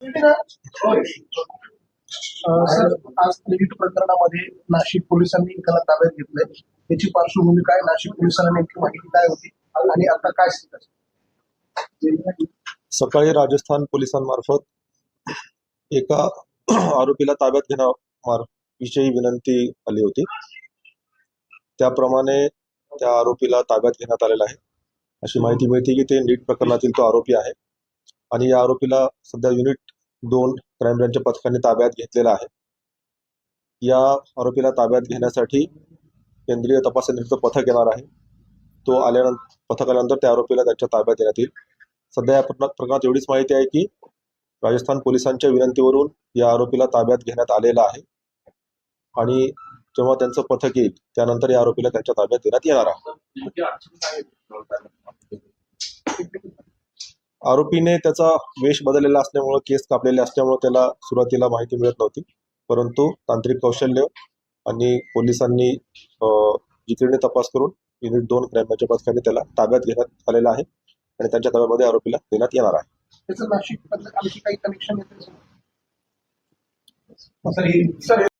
Sir, आज नीट प्रकरणामध्ये नाशिक पोलिसांनी एकाला ताब्यात घेतलंय. त्याची पार्श्वभूमी काय, नाशिक पोलिसांना नेमकी माहिती काय होती आणि आता काय स्थिती? सकाळी राजस्थान पोलिसांमार्फत एका आरोपीला ताब्यात घेण्याविषयी विनंती आली होती. त्याप्रमाणे त्या आरोपीला ताब्यात घेण्यात आलेला आहे. अशी माहिती मिळते की ते नीट प्रकरणातील तो आरोपी आहे आणि या आरोपीला सध्या युनिट 2 क्राईम ब्रँचच्या पथकाने ताब्यात घेतलेला आहे. या आरोपीला ताब्यात घेण्यासाठी केंद्रीय तपास यंत्रणेचं पथक येणार आहे. तो पथक आल्यानंतर त्या आरोपीला त्यांच्या ताब्यात देण्यात येईल. सध्या या प्रकरणात एवढीच माहिती आहे की राजस्थान पोलिसांच्या विनंतीवरून या आरोपीला ताब्यात घेण्यात आलेला आहे आणि जेव्हा त्यांचं पथक येईल त्यानंतर या आरोपीला त्यांच्या ताब्यात देण्यात येणार आहे. आरोपीने त्याचा वेश बदललेला असल्यामुळे, केस कापलेले असल्यामुळे त्याला सुरुवातीला माहिती मिळत नव्हती, परंतु तांत्रिक कौशल्य आणि पोलिसांनी जिकिरीने तपास करून युनिट 2 क्राईम ब्रँचच्या पथकाने त्याला ताब्यात घेण्यात आलेला आहे आणि त्यांच्या ताब्यामध्ये आरोपीला देण्यात येणार आहे. त्याचं नाशिक आणखी काही कनेक्शन येते सर?